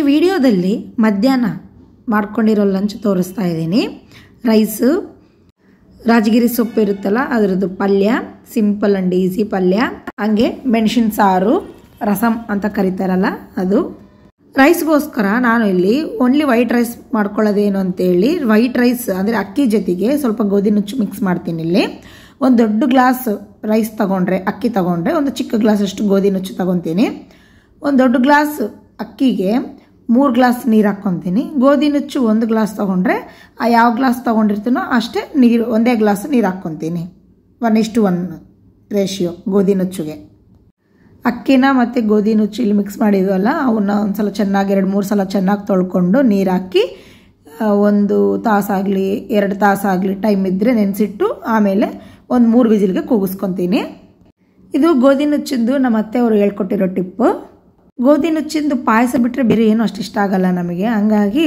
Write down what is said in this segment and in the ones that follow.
ವಿಡಿಯೋದಲ್ಲಿ ಮಧ್ಯಾಹ್ನ ಮಾಡ್ಕೊಂಡಿರೋ ಲಂಚ್ ತೋರಿಸ್ತಾ ಇದ್ದೀನಿ. ರೈಸು, ರಾಜಗಿರಿ ಸೊಪ್ಪು ಇರುತ್ತಲ್ಲ ಅದರದ್ದು ಪಲ್ಯ, ಸಿಂಪಲ್ ಆ್ಯಂಡ್ ಈಸಿ ಪಲ್ಯ, ಹಂಗೆ ಮೆಣಸಿನ ಸಾರು, ರಸಮ್ ಅಂತ ಕರೀತಾರಲ್ಲ ಅದು. ರೈಸ್ಗೋಸ್ಕರ ನಾನು ಇಲ್ಲಿ ಓನ್ಲಿ ವೈಟ್ ರೈಸ್ ಮಾಡ್ಕೊಳ್ಳೋದೇನು ಅಂತೇಳಿ ವೈಟ್ ರೈಸ್ ಅಂದರೆ ಅಕ್ಕಿ ಜೊತೆಗೆ ಸ್ವಲ್ಪ ಗೋಧಿ ನುಚ್ಚು ಮಿಕ್ಸ್ ಮಾಡ್ತೀನಿ. ಇಲ್ಲಿ ಒಂದು ದೊಡ್ಡ ಗ್ಲಾಸ್ ರೈಸ್ ತಗೊಂಡ್ರೆ, ಅಕ್ಕಿ ತಗೊಂಡ್ರೆ ಒಂದು ಚಿಕ್ಕ ಗ್ಲಾಸ್ ಅಷ್ಟು ಗೋಧಿ ನುಚ್ಚು ತಗೊತೀನಿ. ಒಂದು ದೊಡ್ಡ ಗ್ಲಾಸ್ ಅಕ್ಕಿಗೆ 3 ಗ್ಲಾಸ್ ನೀರು ಹಾಕ್ಕೊತೀನಿ. ಗೋಧಿ ನುಚ್ಚು 1 ಗ್ಲಾಸ್ ತೊಗೊಂಡ್ರೆ ಯಾವ ಗ್ಲಾಸ್ ತೊಗೊಂಡಿರ್ತೀನೋ ಅಷ್ಟೇ ನೀರು, ಒಂದೇ ಗ್ಲಾಸ್ ನೀರು ಹಾಕ್ಕೊತೀನಿ. 1:1 ರೇಷಿಯೋ ಗೋಧಿ ನುಚ್ಚುಗೆ. ಅಕ್ಕಿನ ಮತ್ತು ಗೋಧಿ ನುಚ್ಚು ಇಲ್ಲಿ ಮಿಕ್ಸ್ ಮಾಡಿದ್ವಲ್ಲ ಅವನ್ನ ಒಂದು ಸಲ ಚೆನ್ನಾಗಿ 2-3 ಸಲ ಚೆನ್ನಾಗಿ ತೊಳ್ಕೊಂಡು ನೀರು ಹಾಕಿ 1 ತಾಸಾಗಲಿ 2 ತಾಸಾಗಲಿ ಟೈಮ್ ಇದ್ದರೆ ನೆನೆಸಿಟ್ಟು ಆಮೇಲೆ ಒಂದು 3 ವಿಸಿಲ್ಗೆ ಕೂಗಿಸ್ಕೊತೀನಿ. ಇದು ಗೋಧಿ ನುಚ್ಚಿಂದು ನಮ್ಮ ಅತ್ತೆಯವರು ಹೇಳ್ಕೊಟ್ಟಿರೋ ಟಿಪ್ಪು. ಗೋಧಿ ನುಚ್ಚಿಂದು ಪಾಯಸ ಬಿಟ್ಟರೆ ಬೇರೆ ಏನೂ ಅಷ್ಟು ಇಷ್ಟ ಆಗಲ್ಲ ನಮಗೆ. ಹಂಗಾಗಿ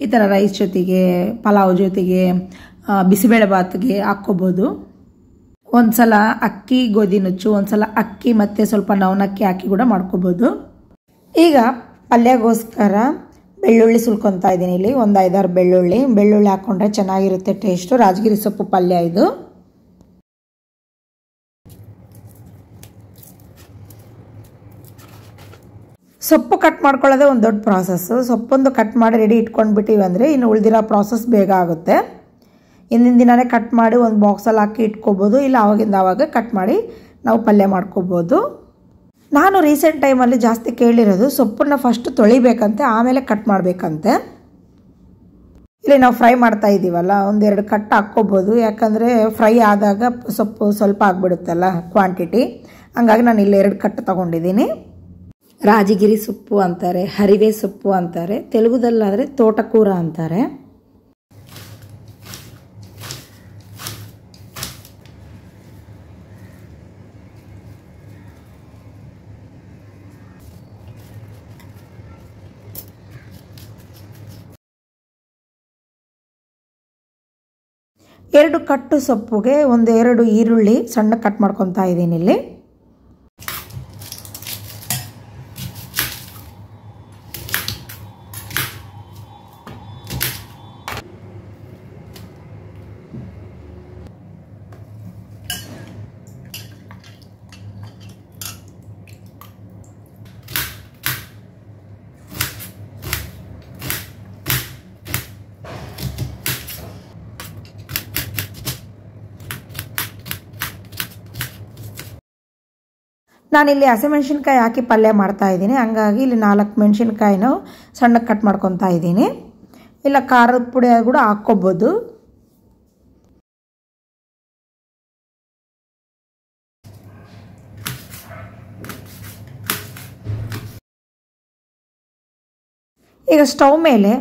ಈ ಥರ ರೈಸ್ ಜೊತೆಗೆ, ಪಲಾವ್ ಜೊತೆಗೆ, ಬಿಸಿಬೇಳೆ ಬಾತ್ಗೆ ಹಾಕ್ಕೋಬೋದು. ಒಂದು ಸಲ ಅಕ್ಕಿ ಗೋಧಿ ನುಚ್ಚು, ಒಂದು ಸಲ ಅಕ್ಕಿ ಮತ್ತು ಸ್ವಲ್ಪ ನವನಕ್ಕಿ ಹಾಕಿ ಕೂಡ ಮಾಡ್ಕೋಬೋದು. ಈಗ ಪಲ್ಯಗೋಸ್ಕರ ಬೆಳ್ಳುಳ್ಳಿ ಸುಲ್ಕೊತಾ ಇದ್ದೀನಿ. ಇಲ್ಲಿ ಒಂದು 5-6 ಬೆಳ್ಳುಳ್ಳಿ ಹಾಕ್ಕೊಂಡ್ರೆ ಚೆನ್ನಾಗಿರುತ್ತೆ ಟೇಸ್ಟು. ರಾಜಗಿರಿ ಸೊಪ್ಪು ಪಲ್ಯ ಇದು. ಸೊಪ್ಪು ಕಟ್ ಮಾಡ್ಕೊಳ್ಳೋದೇ ಒಂದು ದೊಡ್ಡ ಪ್ರಾಸೆಸ್ಸು. ಸೊಪ್ಪೊಂದು ಕಟ್ ಮಾಡಿ ರೆಡಿ ಇಟ್ಕೊಂಡ್ಬಿಟ್ಟಿವಿ ಅಂದರೆ ಇನ್ನು ಉಳಿದಿರೋ ಪ್ರಾಸೆಸ್ ಬೇಗ ಆಗುತ್ತೆ. ಹಿಂದಿನ ದಿನವೇ ಕಟ್ ಮಾಡಿ ಒಂದು ಬಾಕ್ಸಲ್ಲಿ ಹಾಕಿ ಇಟ್ಕೋಬೋದು, ಇಲ್ಲ ಆವಾಗಿಂದ ಆವಾಗ ಕಟ್ ಮಾಡಿ ನಾವು ಪಲ್ಯ ಮಾಡ್ಕೋಬೋದು. ನಾನು ರೀಸೆಂಟ್ ಟೈಮಲ್ಲಿ ಜಾಸ್ತಿ ಕೇಳಿರೋದು ಸೊಪ್ಪನ್ನು ಫಸ್ಟ್ ತೊಳಿಬೇಕಂತೆ, ಆಮೇಲೆ ಕಟ್ ಮಾಡಬೇಕಂತೆ. ಇಲ್ಲಿ ನಾವು ಫ್ರೈ ಮಾಡ್ತಾ ಇದ್ದೀವಲ್ಲ, 1-2 ಕಟ್ ಹಾಕ್ಕೋಬೋದು. ಯಾಕಂದರೆ ಫ್ರೈ ಆದಾಗ ಸೊಪ್ಪು ಸ್ವಲ್ಪ ಆಗಿಬಿಡುತ್ತಲ್ಲ ಕ್ವಾಂಟಿಟಿ. ಹಂಗಾಗಿ ನಾನು ಇಲ್ಲಿ 2 ಕಟ್ ತೊಗೊಂಡಿದ್ದೀನಿ. ರಾಜಗಿರಿ ಸೊಪ್ಪು ಅಂತಾರೆ, ಹರಿವೆ ಸೊಪ್ಪು ಅಂತಾರೆ, ತೆಲುಗುದಲ್ಲಾದರೆ ತೋಟಕೂರ ಅಂತಾರೆ. ಎರಡು ಕಟ್ಟು ಸೊಪ್ಪುಗೆ 1-2 ಈರುಳ್ಳಿ ಸಣ್ಣ ಕಟ್ ಮಾಡ್ಕೊತಾ ಇದ್ದೀನಿ ಇಲ್ಲಿ. ನಾನಿಲ್ಲಿ ಹಸಿಮೆಣ್ಸಿನ್ಕಾಯಿ ಹಾಕಿ ಪಲ್ಯ ಮಾಡ್ತಾ ಇದ್ದೀನಿ. ಹಂಗಾಗಿ ಇಲ್ಲಿ 4 ಮೆಣಸಿನ್ಕಾಯಿನ ಸಣ್ಣಕ್ಕೆ ಕಟ್ ಮಾಡ್ಕೊತಾ ಇದ್ದೀನಿ. ಇಲ್ಲ ಖಾರದ ಪುಡಿ ಕೂಡ ಹಾಕ್ಕೋಬೋದು. ಈಗ ಸ್ಟವ್ ಮೇಲೆ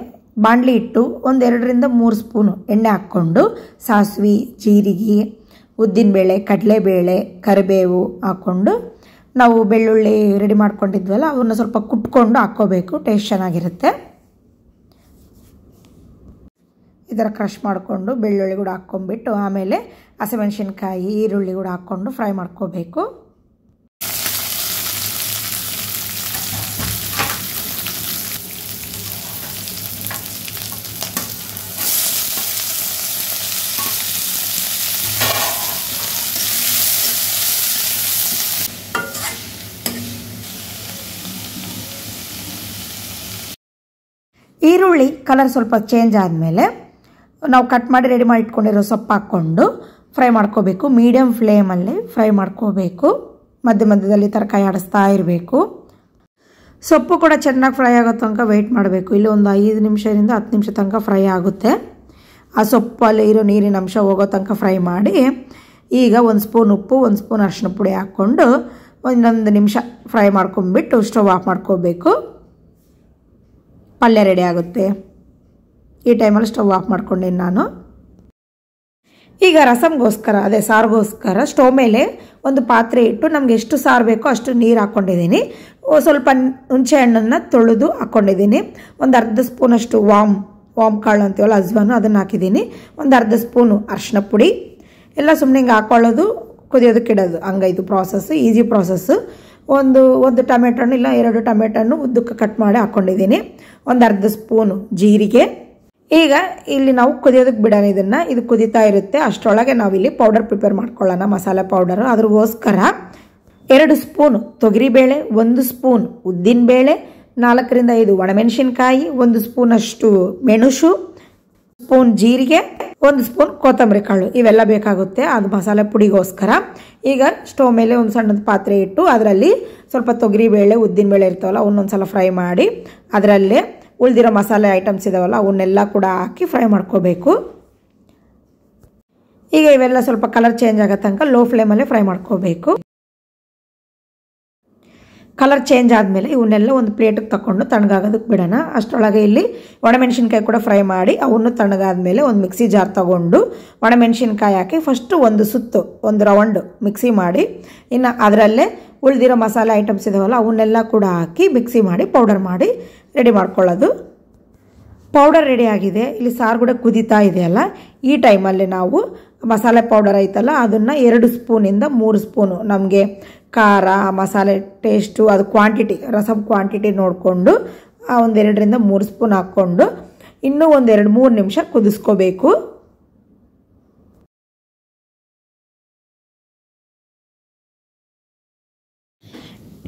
ಬಾಣಲಿ ಇಟ್ಟು 1-2-3 ಸ್ಪೂನು ಎಣ್ಣೆ ಹಾಕ್ಕೊಂಡು ಸಾಸಿವೆ, ಜೀರಿಗೆ, ಉದ್ದಿನಬೇಳೆ, ಕಡಲೆಬೇಳೆ, ಕರಿಬೇವು ಹಾಕ್ಕೊಂಡು ನಾವು ಬೆಳ್ಳುಳ್ಳಿ ರೆಡಿ ಮಾಡ್ಕೊಂಡಿದ್ವಲ್ಲ ಅವನ್ನ ಸ್ವಲ್ಪ ಕುಟ್ಕೊಂಡು ಹಾಕ್ಕೋಬೇಕು. ಟೇಸ್ಟ್ ಚೆನ್ನಾಗಿರುತ್ತೆ. ಈ ಥರ ಕ್ರಷ್ ಮಾಡಿಕೊಂಡು ಬೆಳ್ಳುಳ್ಳಿ ಕೂಡ ಹಾಕ್ಕೊಂಡ್ಬಿಟ್ಟು ಆಮೇಲೆ ಹಸಿಮೆಣ್ಸಿನ್ಕಾಯಿ, ಈರುಳ್ಳಿ ಕೂಡ ಹಾಕ್ಕೊಂಡು ಫ್ರೈ ಮಾಡ್ಕೋಬೇಕು. ಈರುಳ್ಳಿ ಕಲರ್ ಸ್ವಲ್ಪ ಚೇಂಜ್ ಆದಮೇಲೆ ನಾವು ಕಟ್ ಮಾಡಿ ರೆಡಿ ಮಾಡಿ ಇಟ್ಕೊಂಡಿರೋ ಸೊಪ್ಪು ಹಾಕ್ಕೊಂಡು ಫ್ರೈ ಮಾಡ್ಕೋಬೇಕು. ಮೀಡಿಯಮ್ ಫ್ಲೇಮಲ್ಲಿ ಫ್ರೈ ಮಾಡ್ಕೋಬೇಕು. ಮಧ್ಯದಲ್ಲಿ ತರಕಾರಿ ಆಡಿಸ್ತಾ ಇರಬೇಕು. ಸೊಪ್ಪು ಕೂಡ ಚೆನ್ನಾಗಿ ಫ್ರೈ ಆಗೋ ತನಕ ವೆಯ್ಟ್ ಮಾಡಬೇಕು. ಇಲ್ಲಿ ಒಂದು 5 ನಿಮಿಷದಿಂದ 10 ನಿಮಿಷ ತನಕ ಫ್ರೈ ಆಗುತ್ತೆ. ಆ ಸೊಪ್ಪಲ್ಲಿ ಇರೋ ನೀರಿನ ಅಂಶ ಹೋಗೋ ತನಕ ಫ್ರೈ ಮಾಡಿ ಈಗ 1 ಸ್ಪೂನ್ ಉಪ್ಪು, 1 ಸ್ಪೂನ್ ಅರಿಶಿನ ಪುಡಿ ಹಾಕ್ಕೊಂಡು 1 ನಿಮಿಷ ಫ್ರೈ ಮಾಡ್ಕೊಂಡ್ಬಿಟ್ಟು ಸ್ಟವ್ ಆಫ್ ಮಾಡ್ಕೋಬೇಕು. ಪಲ್ಯ ರೆಡಿ ಆಗುತ್ತೆ. ಈ ಟೈಮಲ್ಲಿ ಸ್ಟವ್ ಆಫ್ ಮಾಡ್ಕೊಂಡೇನು ನಾನು. ಈಗ ರಸಮ್ಗೋಸ್ಕರ, ಅದೇ ಸಾರಿಗೋಸ್ಕರ ಸ್ಟವ್ ಮೇಲೆ ಒಂದು ಪಾತ್ರೆ ಇಟ್ಟು ನಮಗೆ ಎಷ್ಟು ಸಾರು ಬೇಕೋ ಅಷ್ಟು ನೀರು ಹಾಕ್ಕೊಂಡಿದ್ದೀನಿ. ಸ್ವಲ್ಪ ಹುಣಸೆ ಹಣ್ಣನ್ನು ತೊಳೆದು ಹಾಕ್ಕೊಂಡಿದ್ದೀನಿ. ಒಂದು ಅರ್ಧ ಸ್ಪೂನಷ್ಟು ವಾಮ್ ಕಾಳು ಅಂತೀವಲ್ಲ, ಅಜ್ವಾನು, ಅದನ್ನು ಹಾಕಿದ್ದೀನಿ. ಒಂದು ಅರ್ಧ ಸ್ಪೂನು ಅರಿಶಿನ ಪುಡಿ. ಎಲ್ಲ ಸುಮ್ಮನೆ ಹಿಂಗೆ ಹಾಕ್ಕೊಳ್ಳೋದು, ಕುದಿಯೋದಕ್ಕೆ ಇಡೋದು. ಹಂಗೈದು ಪ್ರಾಸೆಸ್ಸು, ಈಸಿ ಪ್ರಾಸೆಸ್ಸು. ಒಂದು ಟೊಮೆಟೊ ಹಣ್ಣು ಇಲ್ಲ 2 ಟೊಮೆಟೊ ಹಣ್ಣು ಉದ್ದಕ್ಕೆ ಕಟ್ ಮಾಡಿ ಹಾಕ್ಕೊಂಡಿದ್ದೀನಿ. ಒಂದು ಅರ್ಧ ಸ್ಪೂನು ಜೀರಿಗೆ. ಈಗ ಇಲ್ಲಿ ನಾವು ಕುದಿಯೋದಕ್ಕೆ ಬಿಡೋಣ ಇದನ್ನು. ಇದು ಕುದೀತಾ ಇರುತ್ತೆ ಅಷ್ಟರೊಳಗೆ ನಾವಿಲ್ಲಿ ಪೌಡರ್ ಪ್ರಿಪೇರ್ ಮಾಡ್ಕೊಳ್ಳೋಣ, ಮಸಾಲೆ ಪೌಡರು. ಅದ್ರಗೋಸ್ಕರ 2 ಸ್ಪೂನು ತೊಗರಿಬೇಳೆ, 1 ಸ್ಪೂನ್ ಉದ್ದಿನಬೇಳೆ, 4 ರಿಂದ 5 ಒಣಮೆಣಸಿನ್ಕಾಯಿ, 1 ಸ್ಪೂನಷ್ಟು ಮೆಣಸು, ಸ್ಪೂನ್ ಜೀರಿಗೆ, 1 ಸ್ಪೂನ್ ಕೊತ್ತಂಬರಿ ಕಾಳು ಇವೆಲ್ಲ ಬೇಕಾಗುತ್ತೆ ಅದು ಮಸಾಲೆ ಪುಡಿಗೋಸ್ಕರ. ಈಗ ಸ್ಟವ್ ಮೇಲೆ ಒಂದು ಸಣ್ಣದ ಪಾತ್ರೆ ಇಟ್ಟು ಅದರಲ್ಲಿ ಸ್ವಲ್ಪ ತೊಗರಿಬೇಳೆ ಉದ್ದಿನಬೇಳೆ ಇರ್ತಾವಲ್ಲ ಅವನ್ನೊಂದ್ಸಲ ಫ್ರೈ ಮಾಡಿ ಅದರಲ್ಲೇ ಉಳಿದಿರೋ ಮಸಾಲೆ ಐಟಮ್ಸ್ ಇದಾವಲ್ಲ ಅವನ್ನೆಲ್ಲ ಕೂಡ ಹಾಕಿ ಫ್ರೈ ಮಾಡ್ಕೋಬೇಕು. ಈಗ ಇವೆಲ್ಲ ಸ್ವಲ್ಪ ಕಲರ್ ಚೇಂಜ್ ಆಗೋ ತನಕ ಲೋ ಫ್ಲೇಮಲ್ಲೇ ಫ್ರೈ ಮಾಡ್ಕೋಬೇಕು. ಕಲರ್ ಚೇಂಜ್ ಆದಮೇಲೆ ಇವನ್ನೆಲ್ಲ ಒಂದು ಪ್ಲೇಟಿಗೆ ತಗೊಂಡು ತಣ್ಣಗಾಗೋದಕ್ಕೆ ಬಿಡೋಣ. ಅಷ್ಟರೊಳಗೆ ಇಲ್ಲಿ ಒಣಮೆಣಸಿನ್ಕಾಯಿ ಕೂಡ ಫ್ರೈ ಮಾಡಿ ಅವನ್ನು ತಣ್ಣಗಾದ್ಮೇಲೆ ಒಂದು ಮಿಕ್ಸಿ ಜಾರ್ ತಗೊಂಡು ಒಣಮೆಣಸಿನ್ಕಾಯಿ ಹಾಕಿ ಫಸ್ಟು ಒಂದು ರೌಂಡ್ ಮಿಕ್ಸಿ ಮಾಡಿ ಇನ್ನು ಅದರಲ್ಲೇ ಉಳಿದಿರೋ ಮಸಾಲೆ ಐಟಮ್ಸ್ ಇದಾವಲ್ಲ ಅವನ್ನೆಲ್ಲ ಕೂಡ ಹಾಕಿ ಮಿಕ್ಸಿ ಮಾಡಿ ಪೌಡರ್ ಮಾಡಿ ರೆಡಿ ಮಾಡ್ಕೊಳ್ಳೋದು. ಪೌಡರ್ ರೆಡಿ ಆಗಿದೆ. ಇಲ್ಲಿ ಸಾರು ಕೂಡ ಕುದೀತಾ ಇದೆಯಲ್ಲ, ಈ ಟೈಮಲ್ಲಿ ನಾವು ಮಸಾಲೆ ಪೌಡರ್ ಐತಲ್ಲ ಅದನ್ನು 2 ಸ್ಪೂನಿಂದ 3 ಸ್ಪೂನು ನಮಗೆ ಖಾರ ಮಸಾಲೆ ಟೇಸ್ಟು ಅದು ಕ್ವಾಂಟಿಟಿ ರಸಮ್ ಕ್ವಾಂಟಿಟಿ ನೋಡಿಕೊಂಡು ಒಂದು 2 ರಿಂದ 3 ಸ್ಪೂನ್ ಹಾಕ್ಕೊಂಡು ಇನ್ನೂ ಒಂದು 2-3 ನಿಮಿಷ ಕುದಿಸ್ಕೋಬೇಕು.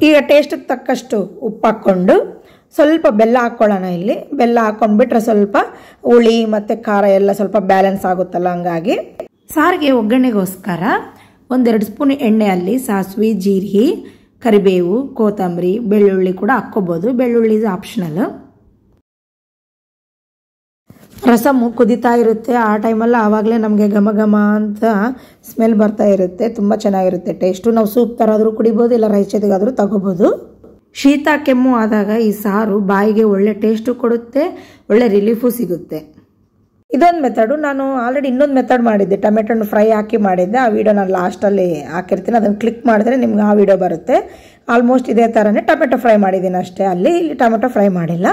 ಈಗ ಟೇಸ್ಟಿಗೆ ತಕ್ಕಷ್ಟು ಉಪ್ಪು ಹಾಕ್ಕೊಂಡು ಸ್ವಲ್ಪ ಬೆಲ್ಲ ಹಾಕ್ಕೊಳ್ಳೋಣ. ಇಲ್ಲಿ ಬೆಲ್ಲ ಹಾಕ್ಕೊಂಡ್ಬಿಟ್ರೆ ಸ್ವಲ್ಪ ಹುಳಿ ಮತ್ತು ಖಾರ ಎಲ್ಲ ಸ್ವಲ್ಪ ಬ್ಯಾಲೆನ್ಸ್ ಆಗುತ್ತಲ್ಲ, ಹಂಗಾಗಿ ಸಾರಿಗೆ ಒಗ್ಗರಣೆಗೋಸ್ಕರ 1-2 ಸ್ಪೂನ್ ಎಣ್ಣೆಯಲ್ಲಿ ಸಾಸಿವೆ, ಜೀರಿಗೆ, ಕರಿಬೇವು, ಕೊತ್ತಂಬರಿ, ಬೆಳ್ಳುಳ್ಳಿ ಕೂಡ ಹಾಕ್ಕೋಬೋದು. ಬೆಳ್ಳುಳ್ಳಿ ಆಪ್ಷನಲ್. ರಸಮ್ಮು ಕುದೀತಾ ಇರುತ್ತೆ ಆ ಟೈಮಲ್ಲಿ ಆವಾಗಲೇ ನಮಗೆ ಘಮ ಘಮ ಅಂತ ಸ್ಮೆಲ್ ಬರ್ತಾ ಇರುತ್ತೆ. ತುಂಬ ಚೆನ್ನಾಗಿರುತ್ತೆ ಟೇಸ್ಟು. ನಾವು ಸೂಪ್ ಥರಾದರೂ ಕುಡಿಬೋದು, ಇಲ್ಲ ರೈಸ್ ಜೊತೆಗಾದರೂ ತಗೋಬೋದು. ಶೀತ ಕೆಮ್ಮು ಆದಾಗ ಈ ಸಾರು ಬಾಯಿಗೆ ಒಳ್ಳೆ ಟೇಸ್ಟು ಕೊಡುತ್ತೆ, ಒಳ್ಳೆ ರಿಲೀಫು ಸಿಗುತ್ತೆ. ಇದೊಂದು ಮೆಥಡು. ನಾನು ಆಲ್ರೆಡಿ ಇನ್ನೊಂದು ಮೆಥಡ್ ಮಾಡಿದ್ದೆ, ಟೊಮೆಟೊ ಹಣ್ಣು ಫ್ರೈ ಹಾಕಿ ಮಾಡಿದ್ದೆ. ಆ ವಿಡಿಯೋ ನಾನು ಲಾಸ್ಟಲ್ಲಿ ಹಾಕಿರ್ತೀನಿ, ಅದನ್ನು ಕ್ಲಿಕ್ ಮಾಡಿದ್ರೆ ನಿಮ್ಗೆ ಆ ವಿಡಿಯೋ ಬರುತ್ತೆ. ಆಲ್ಮೋಸ್ಟ್ ಇದೇ ಥರನೇ ಟೊಮೆಟೊ ಫ್ರೈ ಮಾಡಿದ್ದೀನಿ ಅಷ್ಟೇ. ಇಲ್ಲಿ ಟೊಮೆಟೊ ಫ್ರೈ ಮಾಡಿಲ್ಲ.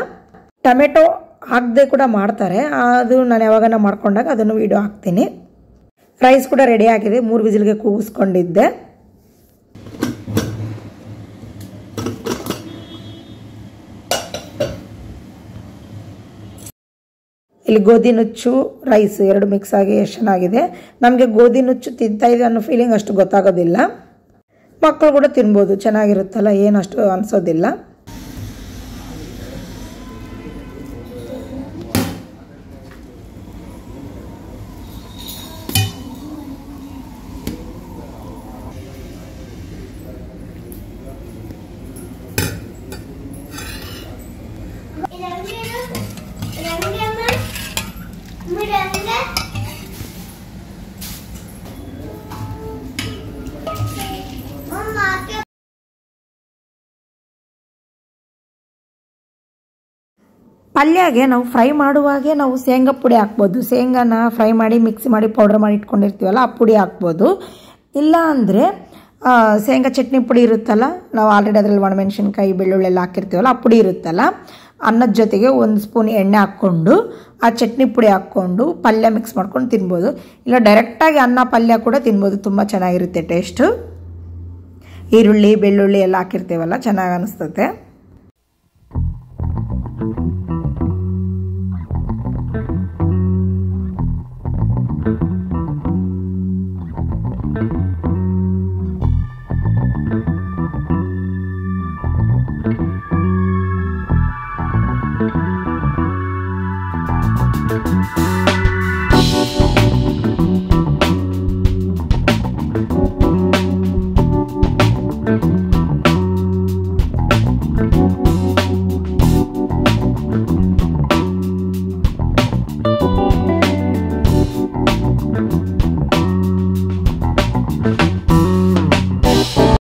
ಟೊಮೆಟೊ ಹಾಕದೆ ಕೂಡ ಮಾಡ್ತಾರೆ, ಅದು ನಾನು ಯಾವಾಗನ ಮಾಡ್ಕೊಂಡಾಗ ಅದನ್ನು ವಿಡಿಯೋ ಹಾಕ್ತೀನಿ. ರೈಸ್ ಕೂಡ ರೆಡಿ ಆಗಿದೆ, 3 ವಿಸಿಲ್ಗೆ ಕೂಗಿಸ್ಕೊಂಡಿದ್ದೆ. ಇಲ್ಲಿ ಗೋಧಿ ನುಚ್ಚು ರೈಸ್ 2 ಮಿಕ್ಸ್ ಆಗಿ ಎಷ್ಟು ಚೆನ್ನಾಗಿದೆ. ನಮಗೆ ಗೋಧಿ ನುಚ್ಚು ತಿಂತಾ ಇದೆ ಅನ್ನೋ ಫೀಲಿಂಗ್ ಅಷ್ಟು ಗೊತ್ತಾಗೋದಿಲ್ಲ. ಮಕ್ಕಳು ಕೂಡ ತಿನ್ಬೋದು, ಚೆನ್ನಾಗಿರುತ್ತಲ್ಲ, ಏನಷ್ಟು ಅನಿಸೋದಿಲ್ಲ. ಪಲ್ಯಗೆ ನಾವು ಫ್ರೈ ಮಾಡುವಾಗೆ ನಾವು ಶೇಂಗಾ ಪುಡಿ ಹಾಕ್ಬೋದು. ಶೇಂಗಾನ ಫ್ರೈ ಮಾಡಿ ಮಿಕ್ಸಿ ಮಾಡಿ ಪೌಡರ್ ಮಾಡಿ ಇಟ್ಕೊಂಡಿರ್ತೀವಲ್ಲ ಆ ಪುಡಿ ಹಾಕ್ಬೋದು. ಇಲ್ಲ ಅಂದರೆ ಶೇಂಗಾ ಚಟ್ನಿ ಪುಡಿ ಇರುತ್ತಲ್ಲ, ನಾವು ಆಲ್ರೆಡಿ ಅದರಲ್ಲಿ ಒಣಮೆಣಸಿನ್ಕಾಯಿ ಬೆಳ್ಳುಳ್ಳಿ ಎಲ್ಲ ಹಾಕಿರ್ತೀವಲ್ಲ ಆ ಪುಡಿ ಇರುತ್ತಲ್ಲ, ಅನ್ನದ ಜೊತೆಗೆ 1 ಸ್ಪೂನ್ ಎಣ್ಣೆ ಹಾಕ್ಕೊಂಡು ಆ ಚಟ್ನಿ ಪುಡಿ ಹಾಕ್ಕೊಂಡು ಪಲ್ಯ ಮಿಕ್ಸ್ ಮಾಡ್ಕೊಂಡು ತಿನ್ಬೋದು. ಇಲ್ಲ ಡೈರೆಕ್ಟಾಗಿ ಅನ್ನ ಪಲ್ಯ ಕೂಡ ತಿನ್ಬೋದು, ತುಂಬ ಚೆನ್ನಾಗಿರುತ್ತೆ ಟೇಸ್ಟು. ಈರುಳ್ಳಿ ಬೆಳ್ಳುಳ್ಳಿ ಎಲ್ಲ ಹಾಕಿರ್ತೀವಲ್ಲ, ಚೆನ್ನಾಗಿ ಅನಿಸ್ತದೆ.